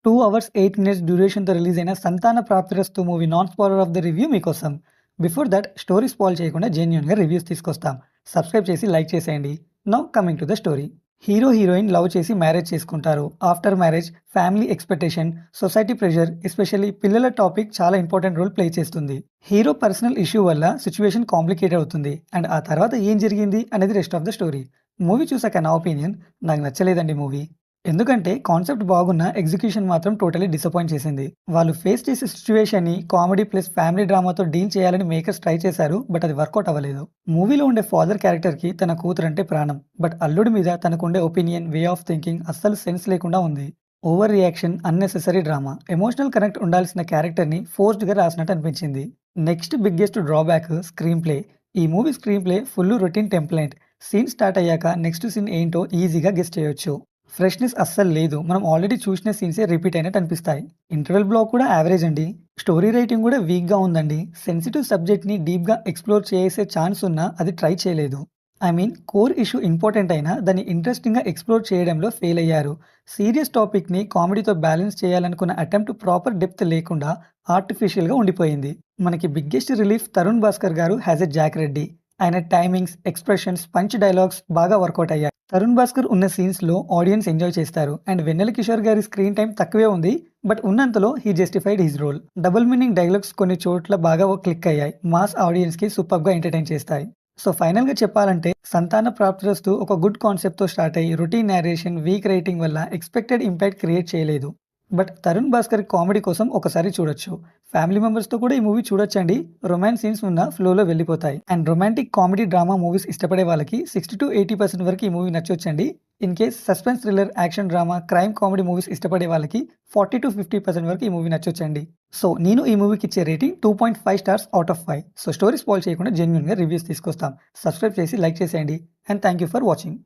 2 hours 8 minutes డ్యూరేషన్‌తో release అయిన 'Santhana Prapthirasthu' movie non spoiler of the review మీకోసం. Before that story spoil చేయకుండా జెన్యూన్‌గా reviews తీసుకొస్తాం. సబ్స్క్రైబ్ చేసి లైక్ చేసేయండి. Now coming to the story. Hero, heroine love చేసి మ్యారేజ్ చేసుకుంటారు. After marriage family expectation, society pressure, especially పిల్లల టాపిక్ చాలా ఇంపార్టెంట్ రోల్ ప్లే చేస్తుంది. హీరో పర్సనల్ ఇష్యూ వల్ల సిట్యుయేషన్ కాంప్లికేటెడ్ అవుతుంది. అండ్ ఆ తర్వాత ఏం జరిగింది అనేది rest of the story. Movie చూసాక నా ఒపీనియన్, నాకు నచ్చలేదండి మూవీ. ఎందుకంటే కాన్సెప్ట్ బాగున్నా ఎగ్జిక్యూషన్ మాత్రం టోటలీ డిసప్పాయింట్ చేసింది. వాళ్ళు ఫేస్ చేసే సిచ్యువేషన్‌ని కామెడీ ప్లస్ ఫ్యామిలీ డ్రామాతో డీల్ చేయాలని మేకర్స్ ట్రై చేశారు. బట్ అది వర్కౌట్ అవ్వలేదు. మూవీలో ఉండే ఫాదర్ క్యారెక్టర్‌కి తన కూతురంటే ప్రాణం. బట్ అల్లుడి మీద తనకుండే ఒపీనియన్, వే ఆఫ్ థింకింగ్ అస్సలు సెన్స్ లేకుండా ఉంది. Over reaction, unnecessary drama, emotional connect ఉండాల్సిన క్యారెక్టర్‌ని ఫోర్స్డ్‌గా రాసినట్టు అనిపించింది. Next biggest drawback screen play. ఈ movie screen play full routine template. Scene start అయ్యాక నెక్స్ట్ సీన్ ఏంటో ఈజీగా గెస్ చేయొచ్చు. ఫ్రెష్‌నెస్ అస్సలు లేదు. మనం ఆల్రెడీ చూసిన సీన్సే రిపీట్ అయినట్టు అనిపిస్తాయి. ఇంటర్వెల్ బ్లాక్ కూడా యావరేజ్ అండి. స్టోరీ రైటింగ్ కూడా వీక్‌గా ఉందండి. సెన్సిటివ్ సబ్జెక్ట్‌ని డీప్‌గా ఎక్స్‌ప్లోర్ చేసే ఛాన్స్ ఉన్నా అది ట్రై చేయలేదు. I mean core issue important అయినా దాన్ని ఇంట్రెస్టింగ్‌గా ఎక్స్‌ప్లోర్ చేయడంలో ఫెయిల్ అయ్యారు. సీరియస్ టాపిక్‌ని కామెడీతో బ్యాలెన్స్ చేయాలనుకున్న అటెంప్ట్ ప్రాపర్ డెప్త్ లేకుండా ఆర్టిఫిషియల్‌గా ఉండిపోయింది. మనకి బిగ్గెస్ట్ రిలీఫ్ తరుణ్ భాస్కర్ గారు యాజ్ ఎ జాక్ రెడ్డి. ఆయన టైమింగ్స్, ఎక్స్‌ప్రెషన్స్, పంచ్ డైలాగ్స్ బాగా వర్కౌట్ అయ్యాయి. తరుణ్ భాస్కర్ ఉన్న సీన్స్‌లో ఆడియన్స్ ఎంజాయ్ చేస్తారు. అండ్ వెన్నెల కిషోర్ గారి స్క్రీన్ టైమ్ తక్కువే ఉంది. బట్ ఉన్నంతలో he justified his role. Double meaning dialogues కొన్ని చోట్ల బాగా క్లిక్ అయ్యాయి. మాస్ ఆడియన్స్‌కి సూపర్‌గా ఎంటర్‌టైన్ చేస్తాయి. సో ఫైనల్‌గా చెప్పాలంటే 'సంతాన ప్రాప్తిరస్తు' ఒక గుడ్ కాన్సెప్ట్‌తో స్టార్ట్ అయ్యి రొటీన్ నేరేషన్, వీక్ రైటింగ్ వల్ల ఎక్స్‌పెక్టెడ్ ఇంపాక్ట్ క్రియేట్ చేయలేదు. బట్ తరుణ్ భాస్కర్ కామెడీ కోసం ఒకసారి చూడొచ్చు. ఫ్యామిలీ మెంబర్స్‌తో కూడా ఈ మూవీ చూడొచ్చండి. రొమాన్స్ సీన్స్ ఉన్న ఫ్లోలో వెళ్ళిపోతాయి. And romantic comedy drama movies ఇష్టపడే వాళ్ళకి 60-80% వరకు ఈ మూవీ నచ్చొచ్చండి. In case suspense thriller, action drama, crime comedy movies ఇష్టపడే వాళ్ళకి 40-50% వరకు ఈ మూవీ నచ్చొచ్చండి. సో నేను ఈ మూవీకి ఇచ్చే rating 2.5 stars out of 5. So story spoil చేయకుండా జెన్యూన్‌గా రివ్యూస్ తీసుకొస్తాం. సబ్స్క్రైబ్ చేసి లైక్ చేసేయండి. And thank you for watching.